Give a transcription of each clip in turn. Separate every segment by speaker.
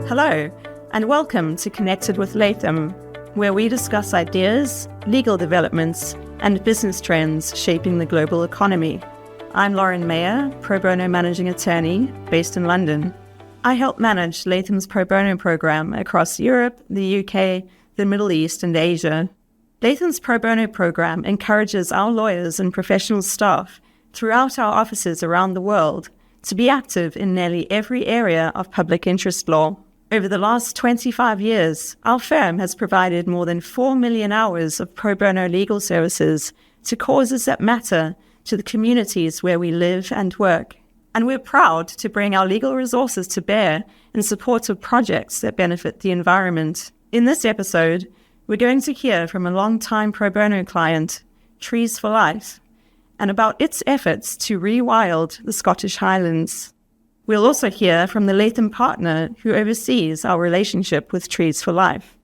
Speaker 1: Hello, and welcome to Connected with Latham, where we discuss ideas, legal developments, and business trends shaping the global economy. I'm Lauren Meyer, Pro Bono Managing Attorney based in London. I help manage Latham's Pro Bono program across Europe, the UK, the Middle East, and Asia. Latham's Pro Bono program encourages our lawyers and professional staff throughout our offices around the world to be active in nearly every area of public interest law. Over the last 25 years, our firm has provided more than 4 million hours of pro bono legal services to causes that matter to the communities where we live and work. And we're proud to bring our legal resources to bear in support of projects that benefit the environment. In this episode, we're going to hear from a long-time pro bono client, Trees for Life, and about its efforts to rewild the Scottish Highlands. We'll also hear from the Latham partner who oversees our relationship with Trees for Life.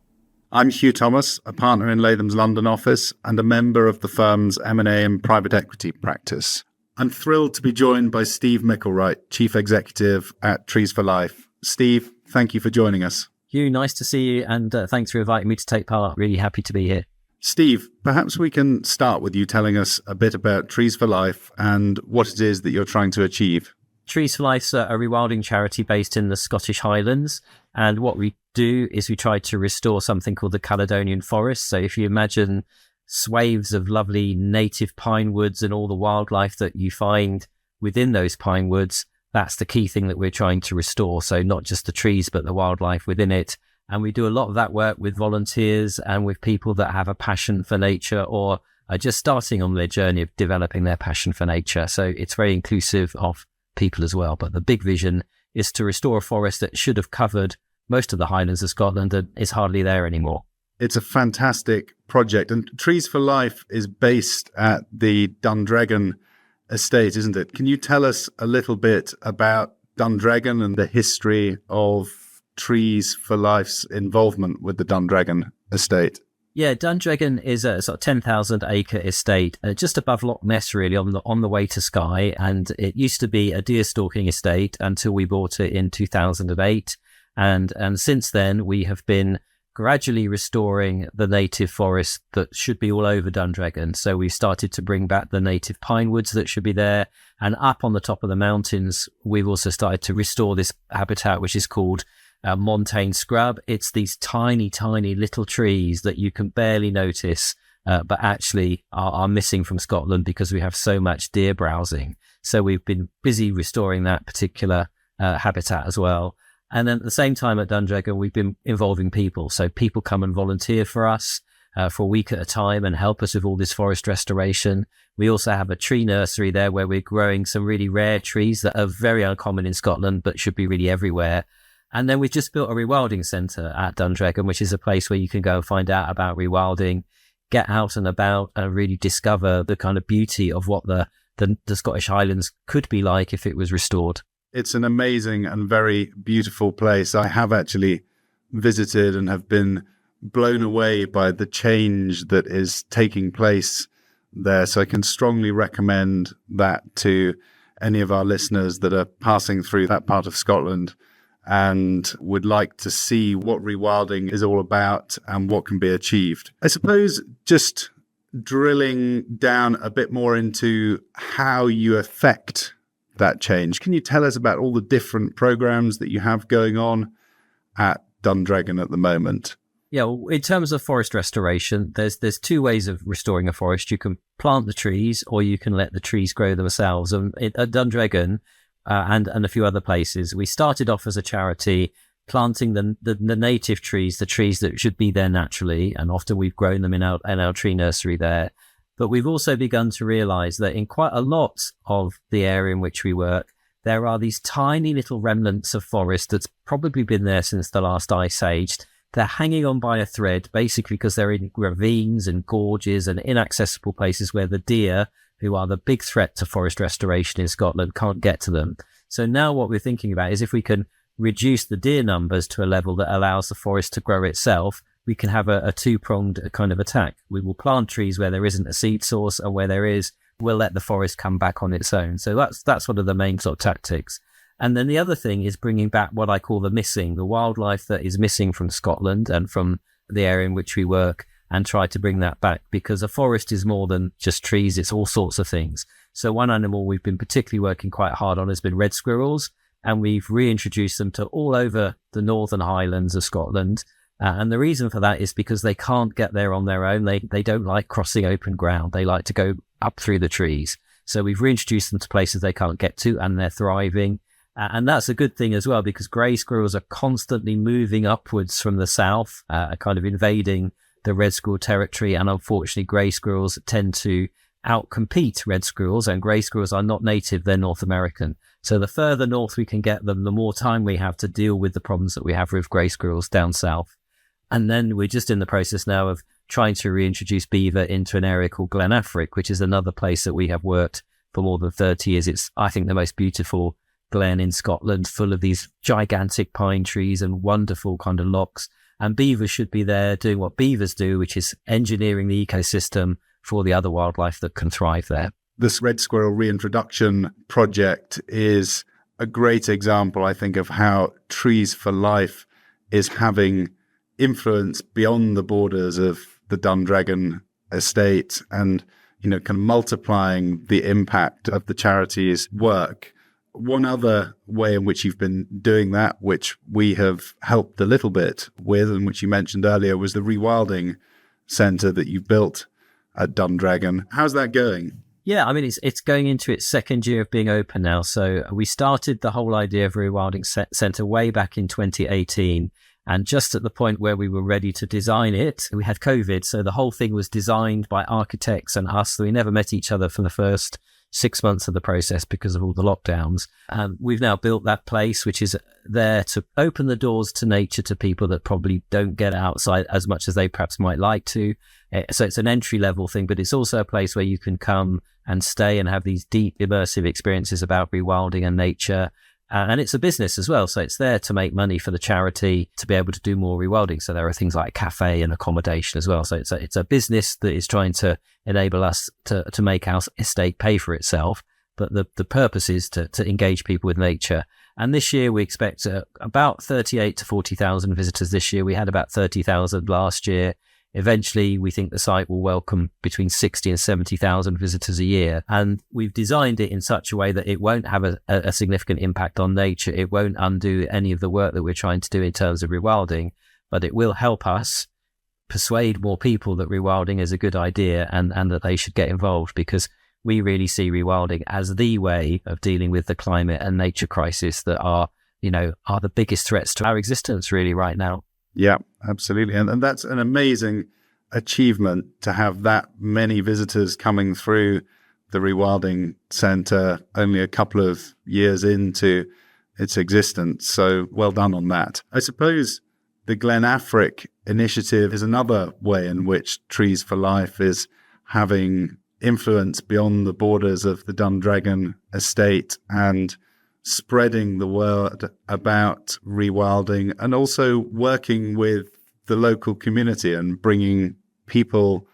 Speaker 2: I'm Huw Thomas, a partner in Latham's London office and a member of the firm's M&A and private equity practice. I'm thrilled to be joined by Steve Micklewright, Chief Executive at Trees for Life. Steve, thank you for joining us.
Speaker 3: Huw, nice to see you, and thanks for inviting me to take part. Really happy to be here.
Speaker 2: Steve, perhaps we can start with you telling us a bit about Trees for Life and what it is that you're trying to achieve.
Speaker 3: Trees for Life's a rewilding charity based in the Scottish Highlands, and what we do is we try to restore something called the Caledonian Forest. So if you imagine swathes of lovely native pine woods and all the wildlife that you find within those pine woods, that's the key thing that we're trying to restore. So not just the trees, but the wildlife within it. And we do a lot of that work with volunteers and with people that have a passion for nature or are just starting on their journey of developing their passion for nature. So it's very inclusive of people as well. But the big vision is to restore a forest that should have covered most of the Highlands of Scotland and is hardly there anymore.
Speaker 2: It's a fantastic project. And Trees for Life is based at the Dundragon estate, isn't it? Can you tell us a little bit about Dundragon and the history of Trees for Life's involvement with the Dundragon estate?
Speaker 3: Yeah, Dundragon is a sort of 10,000 acre estate just above Loch Ness, really, on the way to Skye. And it used to be a deer stalking estate until we bought it in 2008. And since then, we have been gradually restoring the native forest that should be all over Dundragon. So we started to bring back the native pine woods that should be there. And up on the top of the mountains, we've also started to restore this habitat, which is called montane scrub. It's these tiny, tiny little trees that you can barely notice, but actually are missing from Scotland because we have so much deer browsing. So we've been busy restoring that particular habitat as well. And then at the same time at Dundragon, we've been involving people. So people come and volunteer for us for a week at a time and help us with all this forest restoration. We also have a tree nursery there where we're growing some really rare trees that are very uncommon in Scotland, but should be really everywhere. And then we've just built a rewilding centre at Dundragon, which is a place where you can go and find out about rewilding, get out and about and really discover the kind of beauty of what the Scottish Highlands could be like if it was restored.
Speaker 2: It's an amazing and very beautiful place. I have actually visited and have been blown away by the change that is taking place there. So I can strongly recommend that to any of our listeners that are passing through that part of Scotland and would like to see what rewilding is all about and what can be achieved. I suppose just drilling down a bit more into how you affect that change. Can you tell us about all the different programs that you have going on at Dundragon at the moment?
Speaker 3: Yeah, well, in terms of forest restoration, there's two ways of restoring a forest. You can plant the trees or you can let the trees grow themselves. And at Dundragon, and a few other places, we started off as a charity planting the native trees, the trees that should be there naturally, and often we've grown them in our tree nursery there. But we've also begun to realise that in quite a lot of the area in which we work, there are these tiny little remnants of forest that's probably been there since the last ice age. They're hanging on by a thread, basically because they're in ravines and gorges and inaccessible places where the deer, who are the big threat to forest restoration in Scotland, can't get to them. So now what we're thinking about is if we can reduce the deer numbers to a level that allows the forest to grow itself, we can have a two-pronged kind of attack. We will plant trees where there isn't a seed source, and where there is, we'll let the forest come back on its own. So that's one of the main sort of tactics. And then the other thing is bringing back what I call the wildlife that is missing from Scotland and from the area in which we work, and try to bring that back, because a forest is more than just trees, it's all sorts of things. So one animal we've been particularly working quite hard on has been red squirrels, and we've reintroduced them to all over the northern Highlands of Scotland. And the reason for that is because they can't get there on their own. They don't like crossing open ground. They like to go up through the trees. So we've reintroduced them to places they can't get to, and they're thriving. And that's a good thing as well, because grey squirrels are constantly moving upwards from the south, kind of invading the red squirrel territory. And unfortunately, grey squirrels tend to outcompete red squirrels, and grey squirrels are not native, they're North American. So the further north we can get them, the more time we have to deal with the problems that we have with grey squirrels down south. And then we're just in the process now of trying to reintroduce beaver into an area called Glen Affric, which is another place that we have worked for more than 30 years. It's, I think, the most beautiful glen in Scotland, full of these gigantic pine trees and wonderful kind of lochs. And beavers should be there doing what beavers do, which is engineering the ecosystem for the other wildlife that can thrive there.
Speaker 2: This red squirrel reintroduction project is a great example, I think, of how Trees for Life is having influence beyond the borders of the Dundragon estate, and, kind of multiplying the impact of the charity's work. One other way in which you've been doing that, which we have helped a little bit with, and which you mentioned earlier, was the Rewilding Centre that you built at Dundragon. How's that going?
Speaker 3: Yeah, I mean, it's going into its second year of being open now. So we started the whole idea of Rewilding Centre way back in 2018. And just at the point where we were ready to design it, we had COVID. So the whole thing was designed by architects and us. So we never met each other for the first 6 months of the process because of all the lockdowns. We've now built that place, which is there to open the doors to nature to people that probably don't get outside as much as they perhaps might like to. So it's an entry level thing, but it's also a place where you can come and stay and have these deep immersive experiences about rewilding and nature. And it's a business as well. So it's there to make money for the charity to be able to do more rewilding. So there are things like cafe and accommodation as well. So it's a business that is trying to enable us to make our estate pay for itself. But the purpose is to engage people with nature. And this year we expect about 38 to 40,000 visitors this year. We had about 30,000 last year. Eventually, we think the site will welcome between 60 and 70,000 visitors a year. And we've designed it in such a way that it won't have a significant impact on nature. It won't undo any of the work that we're trying to do in terms of rewilding, but it will help us persuade more people that rewilding is a good idea and that they should get involved, because we really see rewilding as the way of dealing with the climate and nature crisis that are the biggest threats to our existence really right now.
Speaker 2: Yeah, absolutely. And that's an amazing achievement to have that many visitors coming through the Rewilding Centre only a couple of years into its existence. So well done on that. I suppose the Glen Affric initiative is another way in which Trees for Life is having influence beyond the borders of the Dundragon estate and spreading the word about rewilding, and also working with the local community and bringing people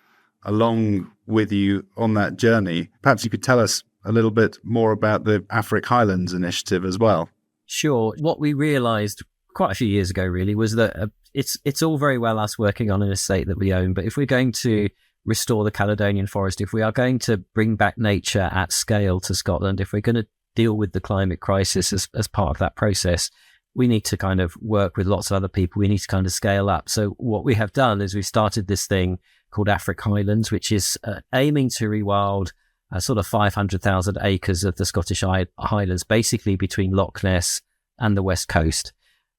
Speaker 2: along with you on that journey. Perhaps you could tell us a little bit more about the Affric Highlands initiative as well.
Speaker 3: Sure. What we realised quite a few years ago really was that it's all very well us working on an estate that we own, but if we're going to restore the Caledonian forest, if we are going to bring back nature at scale to Scotland, if we're going to deal with the climate crisis as part of that process, we need to kind of work with lots of other people. We need to kind of scale up. So what we have done is we started this thing called Affric Highlands, which is aiming to rewild sort of 500,000 acres of the Scottish Highlands, basically between Loch Ness and the West Coast.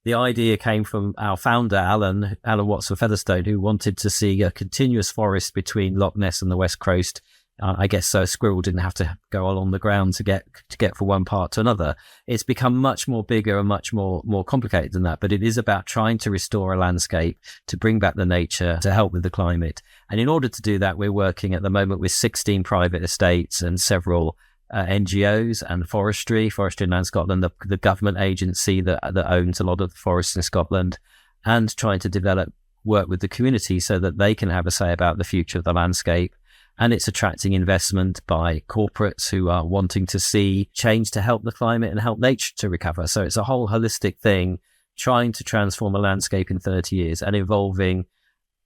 Speaker 3: The idea came from our founder, Alan Watson Featherstone, who wanted to see a continuous forest between Loch Ness and the West Coast. I guess so a squirrel didn't have to go along the ground to get from one part to another. It's become much more bigger and much more complicated than that, but it is about trying to restore a landscape, to bring back the nature, to help with the climate. And in order to do that, we're working at the moment with 16 private estates and several NGOs and Forestry and Land Scotland, the government agency that owns a lot of the forests in Scotland, and trying to work with the community so that they can have a say about the future of the landscape. and it's attracting investment by corporates who are wanting to see change to help the climate and help nature to recover. So it's a whole holistic thing, trying to transform a landscape in 30 years and involving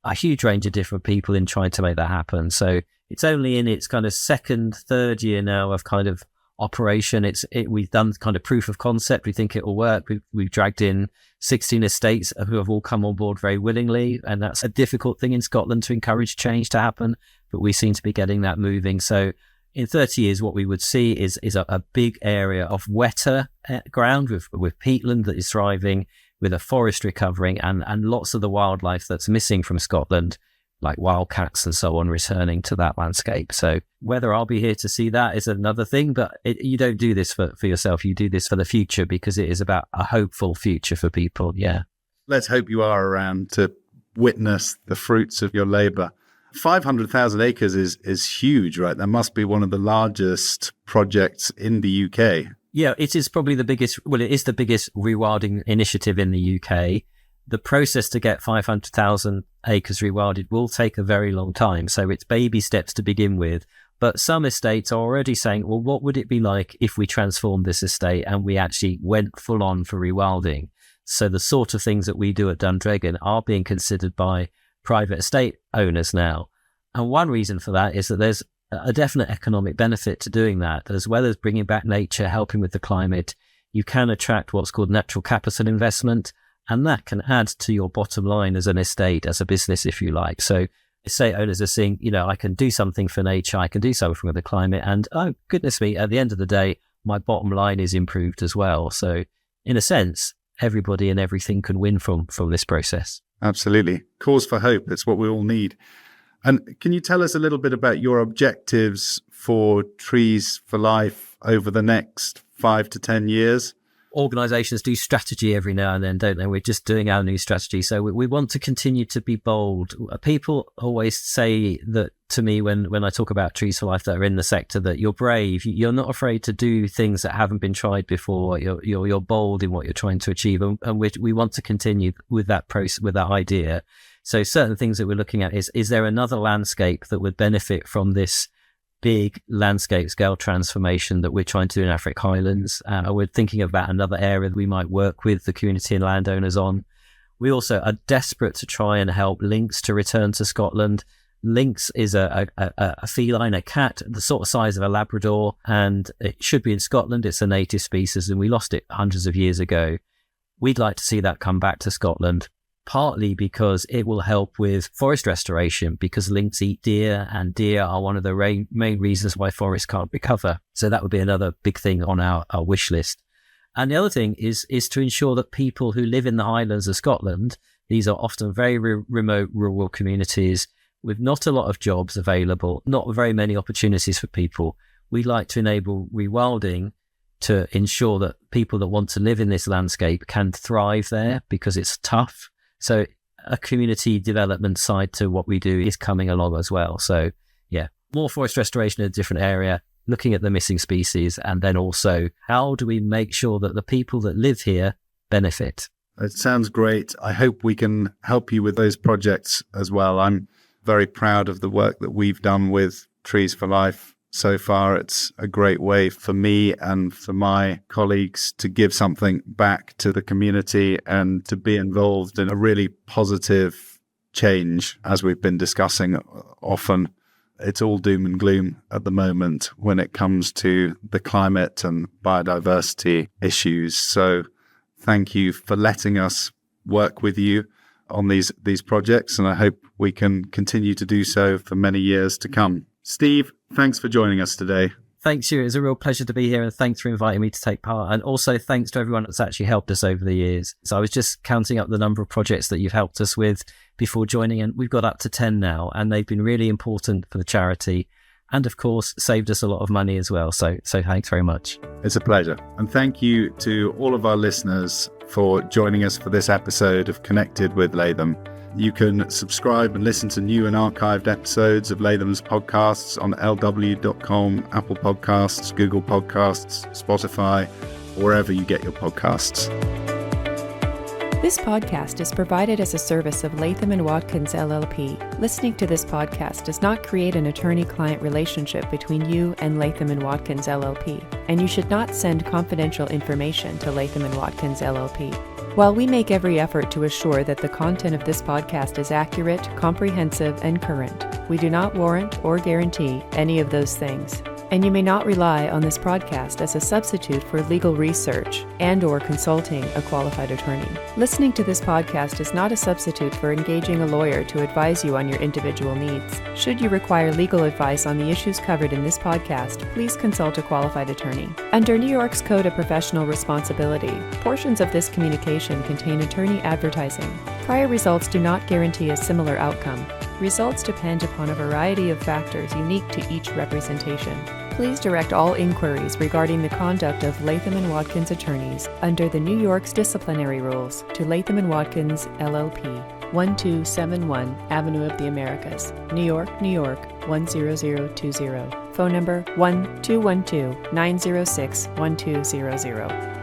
Speaker 3: a huge range of different people in trying to make that happen. So it's only in its kind of second, third year now of kind of operation. We've done kind of proof of concept. We think it will work. We've dragged in 16 estates who have all come on board very willingly. And that's a difficult thing in Scotland to encourage change to happen. But we seem to be getting that moving. So in 30 years, what we would see is a big area of wetter ground with peatland that is thriving, with a forest recovering, and lots of the wildlife that's missing from Scotland, like wildcats and so on, returning to that landscape. So whether I'll be here to see that is another thing, but you don't do this for yourself. You do this for the future because it is about a hopeful future for people. Yeah.
Speaker 2: Let's hope you are around to witness the fruits of your labour. 500,000 acres is huge, right? That must be one of the largest projects in the UK.
Speaker 3: Yeah, it is probably the biggest, well, it is the biggest rewilding initiative in the UK. The process to get 500,000 acres rewilded will take a very long time. So it's baby steps to begin with. But some estates are already saying, well, what would it be like if we transformed this estate and we actually went full on for rewilding? So the sort of things that we do at Dundregan are being considered by private estate owners now. And one reason for that is that there's a definite economic benefit to doing that, as well as bringing back nature, helping with the climate. You can attract what's called natural capital investment, and that can add to your bottom line as an estate, as a business, if you like. So estate owners are seeing, I can do something for nature, I can do something for the climate, and oh, goodness me, at the end of the day, my bottom line is improved as well. So in a sense, everybody and everything can win from this process.
Speaker 2: Absolutely. Cause for hope. It's what we all need. And can you tell us a little bit about your objectives for Trees for Life over the next 5 to 10 years?
Speaker 3: Organisations do strategy every now and then, don't they? We're just doing our new strategy. So we want to continue to be bold. People always say that to me when I talk about Trees for Life that are in the sector, that you're brave. You're not afraid to do things that haven't been tried before. You're bold in what you're trying to achieve. And we want to continue with that process, with that idea. So certain things that we're looking at is there another landscape that would benefit from this big landscape scale transformation that we're trying to do in Africa Highlands? We're thinking about another area that we might work with the community and landowners on. We also are desperate to try and help lynx to return to Scotland. Lynx is a feline, a cat, the sort of size of a Labrador, and it should be in Scotland. It's a native species and we lost it hundreds of years ago. We'd like to see that come back to Scotland, partly because it will help with forest restoration, because lynx eat deer, and deer are one of the main reasons why forests can't recover. So that would be another big thing on our wish list. And the other thing is to ensure that people who live in the Highlands of Scotland, these are often very remote rural communities with not a lot of jobs available, not very many opportunities for people. We'd like to enable rewilding to ensure that people that want to live in this landscape can thrive there, because it's tough. So a community development side to what we do is coming along as well. So yeah, more forest restoration in a different area, looking at the missing species, and then also how do we make sure that the people that live here benefit?
Speaker 2: It sounds great. I hope we can help you with those projects as well. I'm very proud of the work that we've done with Trees for Life so far. It's a great way for me and for my colleagues to give something back to the community and to be involved in a really positive change. As we've been discussing often, it's all doom and gloom at the moment when it comes to the climate and biodiversity issues. So thank you for letting us work with you on these projects, and I hope we can continue to do so for many years to come. Steve, thanks for joining us today.
Speaker 3: Thanks, Huw. It's a real pleasure to be here, and thanks for inviting me to take part. And also thanks to everyone that's actually helped us over the years. So I was just counting up the number of projects that you've helped us with before joining, and we've got up to 10 now, and they've been really important for the charity, and of course saved us a lot of money as well. So thanks very much.
Speaker 2: It's a pleasure. And thank you to all of our listeners for joining us for this episode of Connected with Latham. You can subscribe and listen to new and archived episodes of Latham's podcasts on lw.com, Apple Podcasts, Google Podcasts, Spotify, or wherever you get your podcasts.
Speaker 4: This podcast is provided as a service of Latham & Watkins LLP. Listening to this podcast does not create an attorney-client relationship between you and Latham & Watkins LLP, and you should not send confidential information to Latham & Watkins LLP. While we make every effort to assure that the content of this podcast is accurate, comprehensive, and current, we do not warrant or guarantee any of those things. And you may not rely on this podcast as a substitute for legal research and/or consulting a qualified attorney. Listening to this podcast is not a substitute for engaging a lawyer to advise you on your individual needs. Should you require legal advice on the issues covered in this podcast, please consult a qualified attorney. Under New York's Code of Professional Responsibility, portions of this communication contain attorney advertising. Prior results do not guarantee a similar outcome. Results depend upon a variety of factors unique to each representation. Please direct all inquiries regarding the conduct of Latham & Watkins attorneys under the New York's disciplinary rules to Latham & Watkins LLP, 1271 Avenue of the Americas, New York, New York, 10020. Phone number 1-212-906-1200.